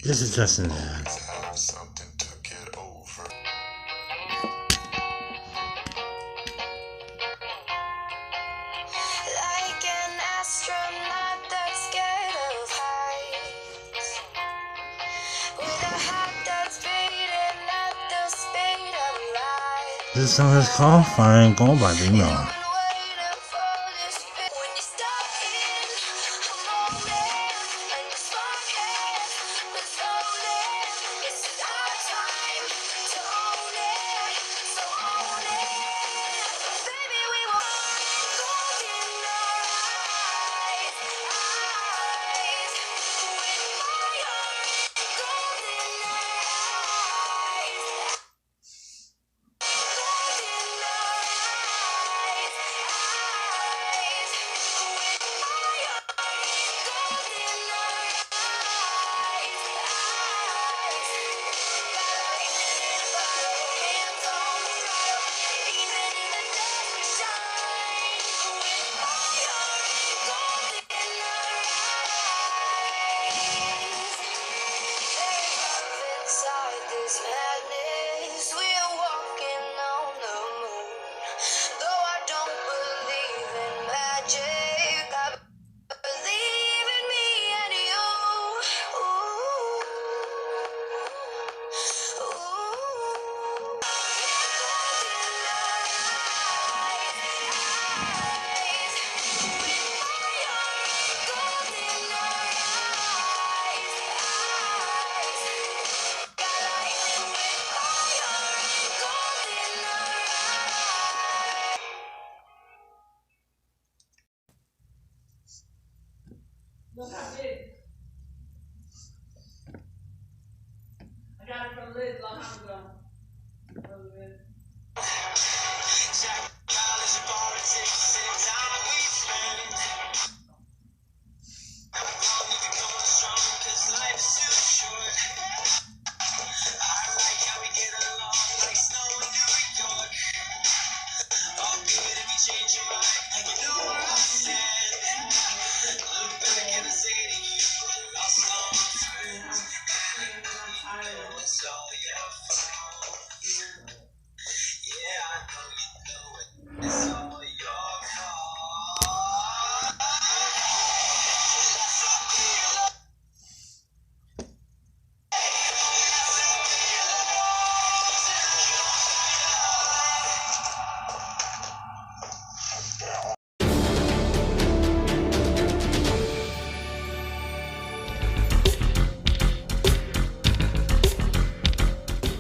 This is Justin. Something to get over. Like an astronaut that's scared of heights, with a heart that's beating at the speed of light. This song is called Fire and Gold by Big Mel. When you're stuck in a moment and your spark has been stolen, it's our time to own it, so own it. Baby, we want gold in our eyes, with fire and gold in our eyes. Inside this madness, we're walking on the moon. Though I don't believe in magic, I believe in me and you. Ooh, ooh. Look how big. I got it from Liz a long time ago.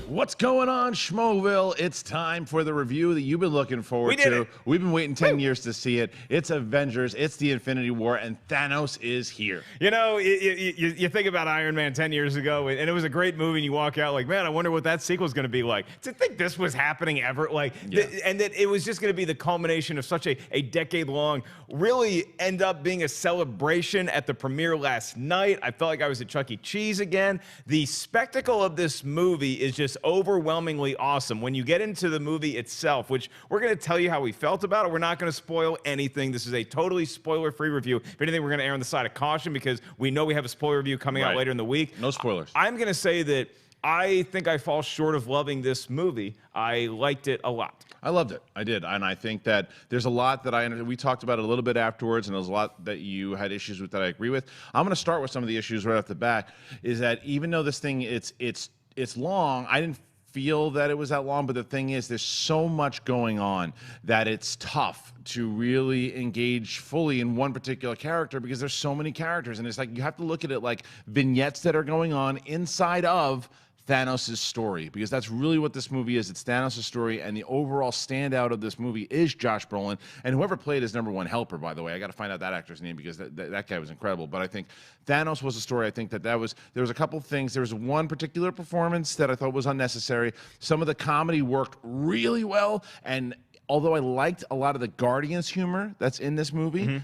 What's going on, Schmoville? It's time for the review that you've been looking forward We did to. it. We've been waiting 10 years to see it. It's Avengers, it's the Infinity War, and Thanos is here. You know, you think about Iron Man 10 years ago, and it was a great movie, and you walk out like, man, I wonder what that sequel's going to be like. To think this was happening ever, like, Yeah. and that it was just going to be the culmination of such a decade-long, really end up being a celebration at the premiere last night. I felt like I was at Chuck E. Cheese again. The spectacle of this movie is just overwhelmingly awesome. When you get into the movie itself, which we're going to tell you how we felt about it, we're not going to spoil anything. This is a totally spoiler-free review. If anything, we're going to err on the side of caution because we know we have a spoiler review coming out Right. later in the week. No spoilers. I'm going to say that I think I fall short of loving this movie. I liked it a lot. I loved it. I did. And I think that there's a lot that we talked about it a little bit afterwards, and there's a lot that you had issues with that I agree with. I'm going to start with some of the issues right off the bat, is that even though this thing, it's long, I didn't feel that it was that long, but the thing is, there's so much going on that it's tough to really engage fully in one particular character because there's so many characters, and it's like you have to look at it like vignettes that are going on inside of Thanos' story, because that's really what this movie is. It's Thanos' story, and the overall standout of this movie is Josh Brolin, and whoever played his number one helper, by the way. I got to find out that actor's name because that guy was incredible. But I think Thanos was a story. I think there was a couple things. There was one particular performance that I thought was unnecessary. Some of the comedy worked really well, and although I liked a lot of the Guardians humor that's in this movie,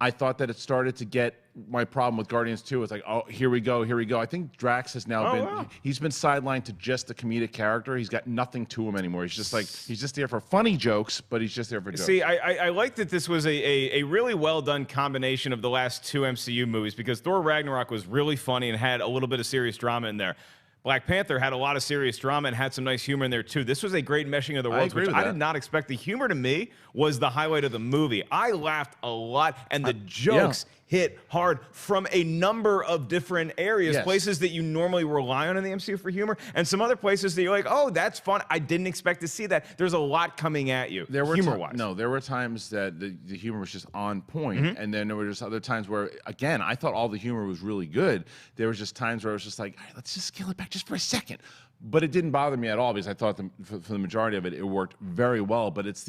I thought that it started to get my problem with Guardians 2. It's like, oh, here we go, here we go. I think Drax has now he's been sidelined to just a comedic character. He's got nothing to him anymore. He's just there for funny jokes, but he's just there for jokes. See, I like that this was a really well done combination of the last 2 MCU movies, because Thor Ragnarok was really funny and had a little bit of serious drama in there. Black Panther had a lot of serious drama and had some nice humor in there too. This was a great meshing of the worlds, which I did not expect. The humor to me was the highlight of the movie. I laughed a lot, and the jokes hit hard from a number of different areas, places that you normally rely on in the MCU for humor, and some other places that you're like, oh, that's fun. I didn't expect to see that. There's a lot coming at you, humor-wise. No, there were times that the humor was just on point, and then there were just other times where, again, I thought all the humor was really good. There was just times where I was just like, all right, let's just scale it back just for a second. But it didn't bother me at all, because I thought for the majority of it, it worked very well. But it's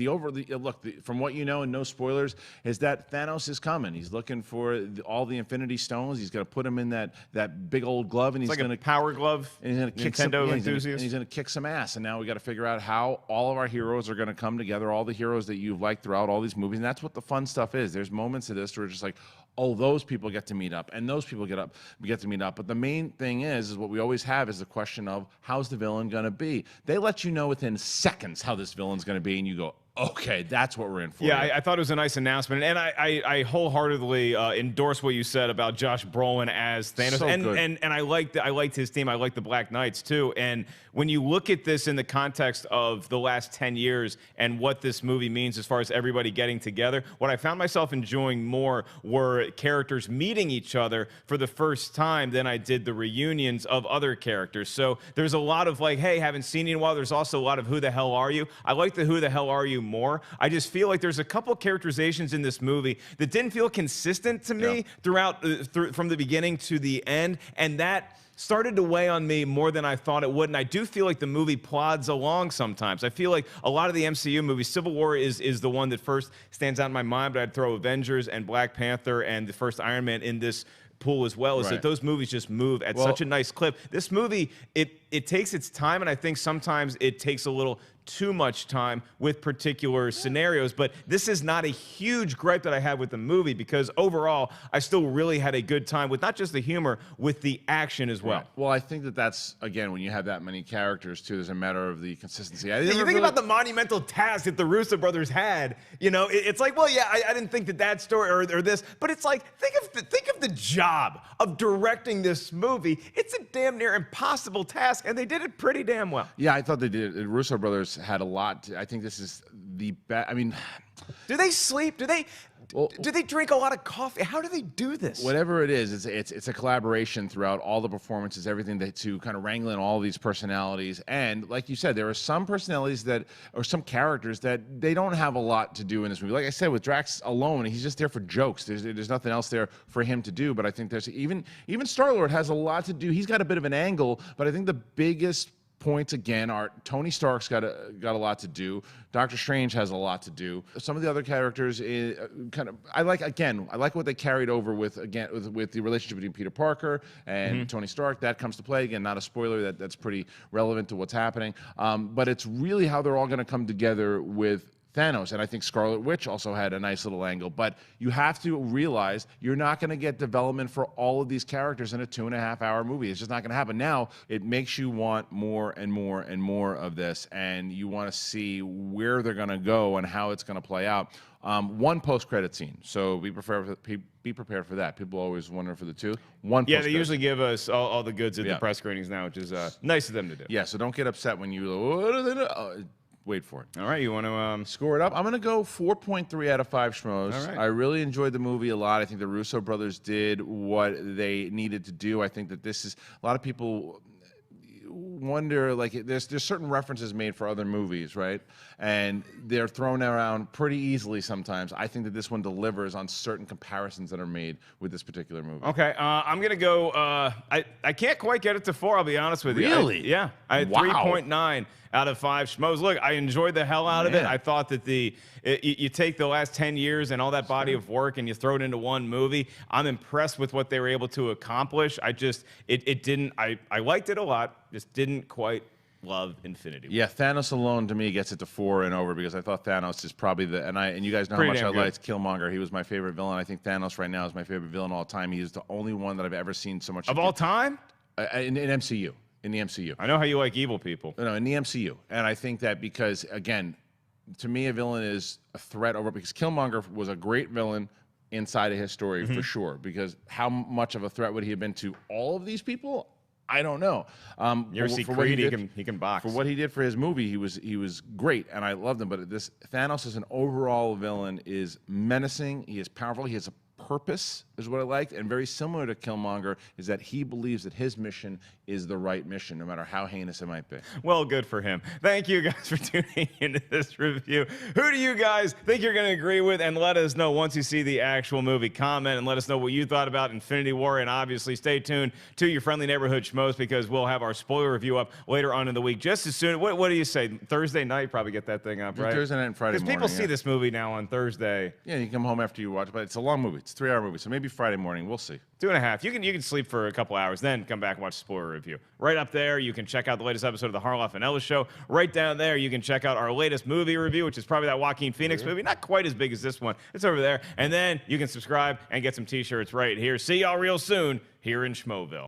from what you know, and no spoilers, is that Thanos is coming. He's looking for all the Infinity Stones. He's going to put them in that big old glove, and he's going to power glove. And he's going to kick Nintendo enthusiast. And he's going to kick some ass. And now we got to figure out how all of our heroes are going to come together. All the heroes that you've liked throughout all these movies, and that's what the fun stuff is. There's moments of this where it's just like, oh, those people get to meet up, and those people get to meet up. But the main thing is what we always have is the question of, how's the villain going to be? They let you know within seconds how this villain's going to be, and you go, okay, that's what we're in for. Yeah, I thought it was a nice announcement, and I wholeheartedly endorse what you said about Josh Brolin as Thanos. So good. And I liked his team. I liked the Black Knights too. And when you look at this in the context of the last 10 years and what this movie means as far as everybody getting together, what I found myself enjoying more were characters meeting each other for the first time than I did the reunions of other characters. So there's a lot of like, hey, haven't seen you in a while. There's also a lot of who the hell are you? I like the who the hell are you more. I just feel like there's a couple characterizations in this movie that didn't feel consistent to me throughout from the beginning to the end, and that started to weigh on me more than I thought it would. And I do feel like the movie plods along sometimes. I feel like a lot of the MCU movies, Civil War is the one that first stands out in my mind, but I'd throw Avengers and Black Panther and the first Iron Man in this pool as well, is that those movies just move at such a nice clip. This movie, it takes its time, and I think sometimes it takes a little too much time with particular scenarios, but this is not a huge gripe that I have with the movie, because overall I still really had a good time with not just the humor, with the action as well. Right. Well, I think that's, again, when you have that many characters too, there's a matter of the consistency. You think about the monumental task that the Russo brothers had, you know, it's like, well, yeah, I didn't think that story or this, but it's like, think of the job of directing this movie. It's a damn near impossible task, and they did it pretty damn well. Yeah, I thought they did. The Russo brothers had a lot. I think this is the best. I mean, do they sleep? Do they drink a lot of coffee? How do they do this? Whatever it is, it's a collaboration throughout all the performances, everything to kind of wrangle in all these personalities. And like you said, there are some personalities or some characters that they don't have a lot to do in this movie. Like I said, with Drax alone, he's just there for jokes. There's nothing else there for him to do. But I think there's even Star-Lord has a lot to do. He's got a bit of an angle, but I think the biggest points again are Tony Stark's got a lot to do. Doctor Strange has a lot to do. Some of the other characters I like what they carried over with the relationship between Peter Parker and Tony Stark. That comes to play again. Not a spoiler. That's pretty relevant to what's happening. But it's really how they're all going to come together with Thanos, and I think Scarlet Witch also had a nice little angle. But you have to realize you're not going to get development for all of these characters in a 2.5-hour movie. It's just not going to happen. Now, it makes you want more and more and more of this, and you want to see where they're going to go and how it's going to play out. One post-credit scene, so be prepared for that. People always wonder for the two. Yeah, they usually give us all the goods at the press screenings now, which is nice of them to do. Yeah, so don't get upset when you what are they doing? Wait for it. All right, you want to score it up? I'm going to go 4.3 out of 5 schmoes. All right. I really enjoyed the movie a lot. I think the Russo brothers did what they needed to do. I think that this is a lot of people wonder, like, there's certain references made for other movies, right? And they're thrown around pretty easily sometimes. I think that this one delivers on certain comparisons that are made with this particular movie. Okay, I'm going to go, I can't quite get it to 4, I'll be honest with you. Really? Yeah, I had 3.9 out of 5 schmoes. Look, I enjoyed the hell out of it. I thought that you take the last 10 years and all that body of work and you throw it into one movie. I'm impressed with what they were able to accomplish. I liked it a lot, just didn't quite love Infinity War. Yeah, Thanos alone to me gets it to 4 and over because I thought Thanos is probably and you guys know how Pretty much I damn good. liked Killmonger. He was my favorite villain. I think Thanos right now is my favorite villain of all time. He is the only one that I've ever seen so much Of all time? in MCU. In the MCU. I know how you like evil people. No, in the MCU. And I think that because, again, to me, a villain is a threat over because Killmonger was a great villain inside of his story for sure. Because how much of a threat would he have been to all of these people? I don't know. You ever see for what Creed? did- He can box. For what he did for his movie, he was great, and I loved him. But this Thanos as an overall villain is menacing. He is powerful. He has a purpose, is what I liked, and very similar to Killmonger is that he believes that his mission is the right mission, no matter how heinous it might be. Well, good for him. Thank you guys for tuning into this review. Who do you guys think you're going to agree with? And let us know once you see the actual movie. Comment and let us know what you thought about Infinity War. And obviously, stay tuned to your friendly neighborhood schmoes because we'll have our spoiler review up later on in the week. Just as soon. What do you say? Thursday night? Probably get that thing up, right? Thursday night and Friday Because morning. people see this movie now on Thursday. Yeah, you can come home after you watch it, but it's a long movie. It's a 3-hour movie, so maybe Friday morning. We'll see. 2.5. You can sleep for a couple hours, then come back and watch the spoiler review. Right up there, you can check out the latest episode of the Harloff and Ellis Show. Right down there, you can check out our latest movie review, which is probably that Joaquin Phoenix movie. Not quite as big as this one. It's over there. And then you can subscribe and get some t-shirts right here. See y'all real soon here in Schmoville.